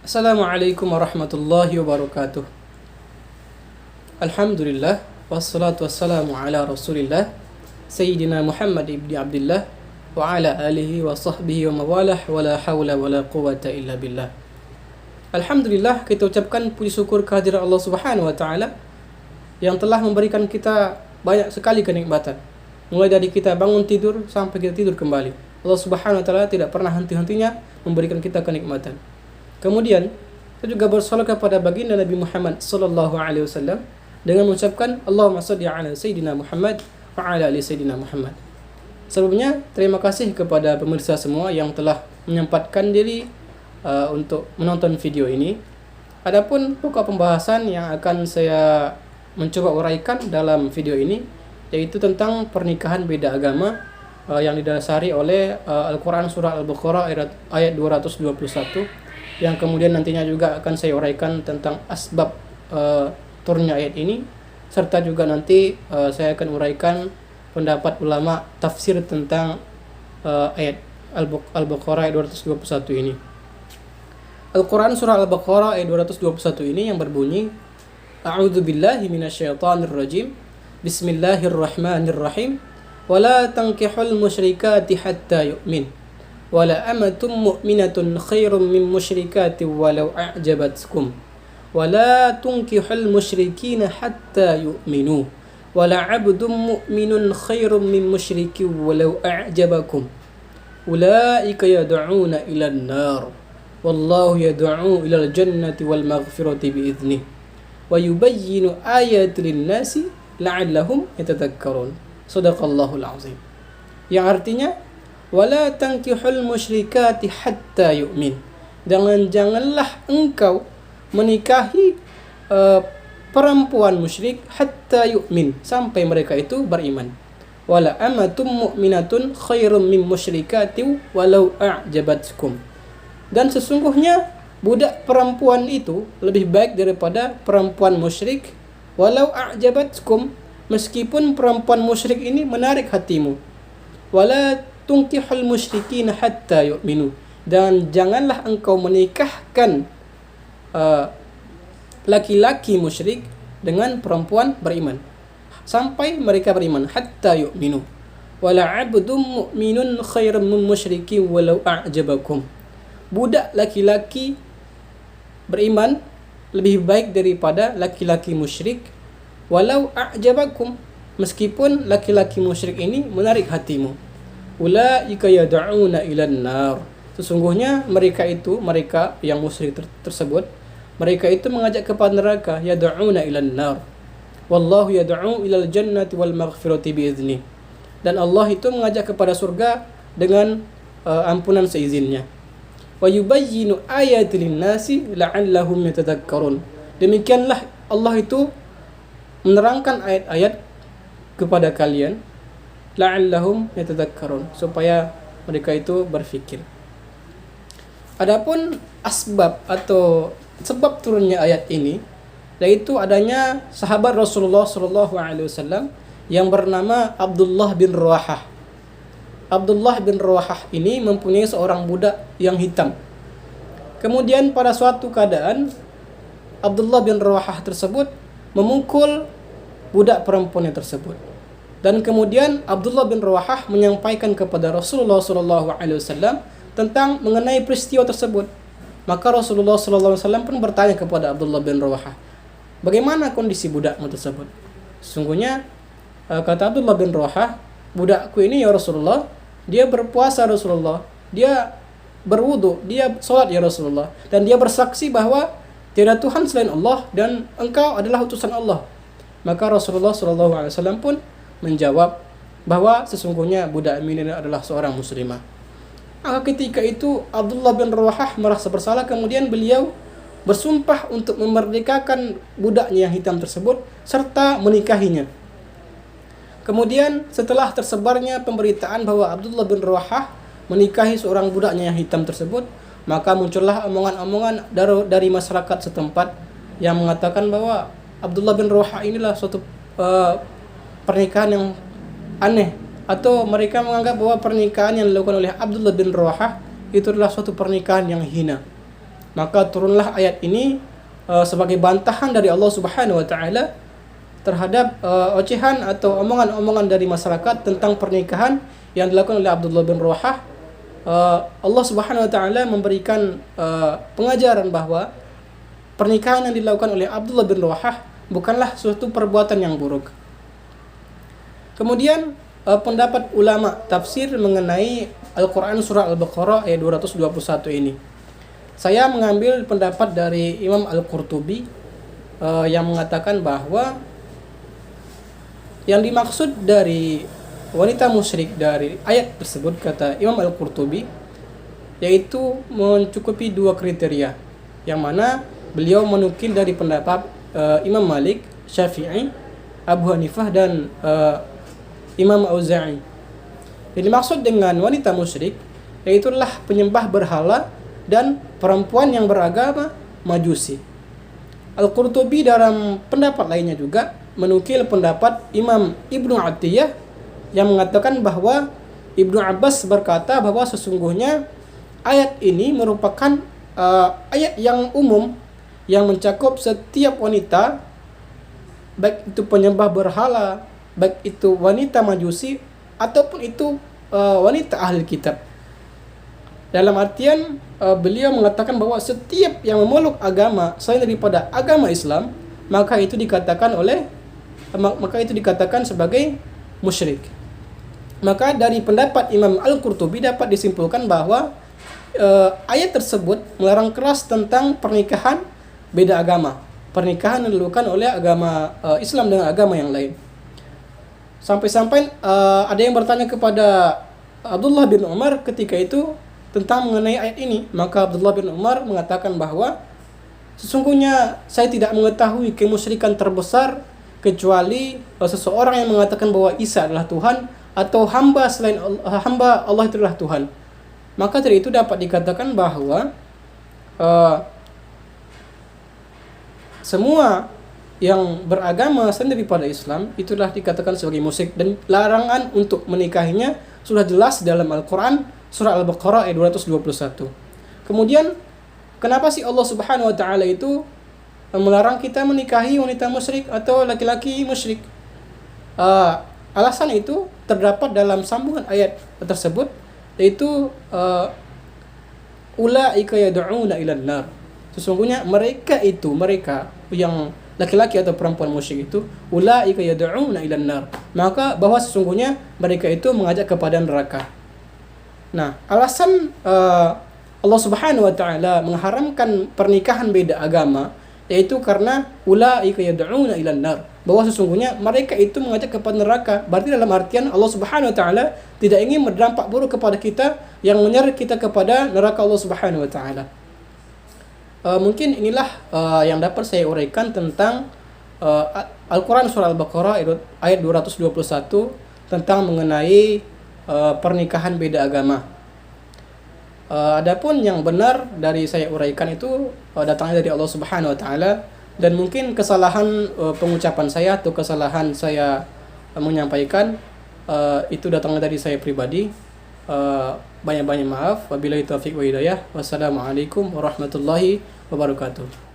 Assalamualaikum warahmatullahi wabarakatuh. Alhamdulillah wassalatu wassalamu ala Rasulillah Sayyidina Muhammad ibni Abdullah wa ala alihi wa sahbihi wa mawalah wa la hawla wa la quwata illa billah. Alhamdulillah, kita ucapkan puji syukur kehadiran Allah Subhanahu wa taala yang telah memberikan kita banyak sekali kenikmatan. Mulai dari kita bangun tidur sampai kita tidur kembali. Allah Subhanahu wa taala tidak pernah henti-hentinya memberikan kita kenikmatan. Kemudian kita juga bersalawat kepada baginda Nabi Muhammad sallallahu alaihi wasallam dengan mengucapkan Allahumma shalli ala sayyidina Muhammad wa ala ali sayyidina Muhammad. Sebelumnya terima kasih kepada pemirsa semua yang telah menyempatkan diri untuk menonton video ini. Adapun pokok pembahasan yang akan saya mencoba uraikan dalam video ini yaitu tentang pernikahan beda agama yang didasari oleh Al-Quran surah Al-Baqarah ayat 221, yang kemudian nantinya juga akan saya uraikan tentang asbab turunnya ayat ini, serta juga nanti saya akan uraikan pendapat ulama tafsir tentang ayat Al-Baqarah ayat 221 ini. Al-Quran surah Al-Baqarah ayat 221 ini yang berbunyi, A'udzu billahi minasyaitonir rajim. Bismillahirrahmanirrahim. Wala tankihul musyrikati hatta yu'min. Wala amatun mu'minatun khairun min musyrikati walau a'jabatkum. Wala tunkihul musyrikina hatta yu'minu. Wala 'abdun mu'minun khairun min musyrikin walau a'jabakum. Ulaika yad'una ila an-nar. Wallahu yad'u ila al-jannati wal maghfirati bi'idhnihi. Wa yubayyinu ayati lin-nasi la'allahum yatadhakkarun. Shadaqallahul azim. Yang artinya, wala tankihul musyrikati hatta yu'min. Janganlah engkau menikahi perempuan musyrik hatta yu'min, sampai mereka itu beriman. Wala amatum mu'minatun khairum min musyrikati walau a'jabatkum. Dan sesungguhnya budak perempuan itu lebih baik daripada perempuan musyrik walau a'jabatkum, meskipun perempuan musyrik ini menarik hatimu. Wala tunkihul musyrikin hatta yu'minu. Dan janganlah engkau menikahkan laki-laki musyrik dengan perempuan beriman sampai mereka beriman, hatta yu'minu. Wala 'abdun mu'minun khairum min musyrikin walau a'jabakum. Budak laki-laki beriman lebih baik daripada laki-laki musyrik walau a'jabakum, meskipun laki-laki musyrik ini menarik hatimu. Ulaika yad'una ilan nar. Sesungguhnya mereka yang musyrik tersebut, mereka itu mengajak kepada neraka. Yad'una ilan nar. Wallahu yad'u ilal jannati wal maghfirati bi'idznih. Dan Allah itu mengajak kepada surga dengan ampunan seizinnya. Wa yubayyinu ayati lin-nasi la'allahum yatadhakkarun. Demikianlah Allah itu menerangkan ayat-ayat kepada kalian, la'allahum yatadhakkarun, supaya mereka itu berfikir. Adapun asbab atau sebab turunnya ayat ini, yaitu adanya sahabat Rasulullah sallallahu alaihi wasallam yang bernama Abdullah bin Rawahah. Abdullah bin Rawahah ini mempunyai seorang budak yang hitam. Kemudian pada suatu keadaan Abdullah bin Rawahah tersebut memukul budak perempuan tersebut. Dan kemudian Abdullah bin Rawahah menyampaikan kepada Rasulullah sallallahu alaihi wasallam tentang mengenai peristiwa tersebut. Maka Rasulullah sallallahu alaihi wasallam pun bertanya kepada Abdullah bin Rawahah, "Bagaimana kondisi budakmu tersebut?" Sesungguhnya kata Abdullah bin Rawahah, "Budakku ini ya Rasulullah, dia berpuasa Rasulullah, dia berwudu, dia sholat ya Rasulullah, dan dia bersaksi bahwa tiada Tuhan selain Allah dan engkau adalah utusan Allah." Maka Rasulullah SAW pun menjawab bahwa sesungguhnya budak ini adalah seorang muslimah. Maka ketika itu Abdullah bin Rawahah merasa bersalah, kemudian beliau bersumpah untuk memerdekakan budaknya yang hitam tersebut serta menikahinya. Kemudian setelah tersebarnya pemberitaan bahwa Abdullah bin Rawahah menikahi seorang budaknya yang hitam tersebut, maka muncullah omongan-omongan dari masyarakat setempat yang mengatakan bahwa Abdullah bin Rawahah inilah suatu pernikahan yang aneh, atau mereka menganggap bahwa pernikahan yang dilakukan oleh Abdullah bin Rawahah itu adalah suatu pernikahan yang hina. Maka turunlah ayat ini sebagai bantahan dari Allah Subhanahu wa taala terhadap ocehan atau omongan-omongan dari masyarakat tentang pernikahan yang dilakukan oleh Abdullah bin Rawahah. Allah Subhanahu wa taala memberikan pengajaran bahwa pernikahan yang dilakukan oleh Abdullah bin Rawahah bukanlah suatu perbuatan yang buruk. Kemudian pendapat ulama tafsir mengenai Al-Quran surah Al-Baqarah ayat 221 ini. Saya mengambil pendapat dari Imam Al-Qurtubi yang mengatakan bahwa yang dimaksud dari wanita musyrik dari ayat tersebut, kata Imam Al-Qurtubi, yaitu mencukupi 2 kriteria, yang mana beliau menukil dari pendapat Imam Malik, Syafi'i, Abu Hanifah dan Imam Auza'i. Yang dimaksud dengan wanita musyrik yaitulah penyembah berhala dan perempuan yang beragama Majusi. Al-Qurtubi dalam pendapat lainnya juga menukil pendapat Imam Ibnu Atiyah yang mengatakan bahwa Ibnu Abbas berkata bahwa sesungguhnya ayat ini merupakan ayat yang umum yang mencakup setiap wanita, baik itu penyembah berhala, baik itu wanita Majusi ataupun itu wanita ahli kitab. Dalam artian beliau mengatakan bahwa setiap yang memeluk agama selain daripada agama Islam, maka itu dikatakan sebagai musyrik. Maka dari pendapat Imam Al-Qurtubi dapat disimpulkan bahwa ayat tersebut melarang keras tentang pernikahan beda agama, pernikahan yang dilakukan oleh agama Islam dengan agama yang lain. Sampai-sampai ada yang bertanya kepada Abdullah bin Umar ketika itu tentang mengenai ayat ini. Maka Abdullah bin Umar mengatakan bahwa sesungguhnya saya tidak mengetahui kemusyrikan terbesar kecuali seseorang yang mengatakan bahwa Isa adalah Tuhan atau hamba selain hamba Allah itu adalah Tuhan. Maka dari itu dapat dikatakan bahwa semua yang beragama selain daripada Islam itulah dikatakan sebagai musyrik, dan larangan untuk menikahinya sudah jelas dalam Al-Quran surah Al-Baqarah ayat 221. Kemudian kenapa sih Allah Subhanahu wa taala itu melarang kita menikahi wanita musyrik atau laki-laki musyrik? Alasan itu terdapat dalam sambungan ayat tersebut, yaitu ulaika yad'una ilan nar. Sesungguhnya mereka yang laki-laki atau perempuan musyrik itu ulaika yad'una ilan nar. Maka bahwa sesungguhnya mereka itu mengajak kepada neraka. Nah, alasan Allah Subhanahu wa taala mengharamkan pernikahan beda agama yaitu karena ulaika yad'una ilan nar, bahwa sesungguhnya mereka itu mengajak kepada neraka. Berarti dalam artian Allah Subhanahu wa taala tidak ingin berdampak buruk kepada kita yang menyeret kita kepada neraka Allah Subhanahu wa taala. Mungkin inilah yang dapat saya uraikan tentang Al-Quran surah Al-Baqarah ayat 221 tentang mengenai pernikahan beda agama. Adapun yang benar dari saya uraikan itu datangnya dari Allah Subhanahu wa taala, dan mungkin kesalahan pengucapan saya atau kesalahan saya menyampaikan itu datangnya dari saya pribadi. Banyak-banyak maaf. Wabillahi taufiq wa hidayah. Wassalamualaikum warahmatullahi wabarakatuh.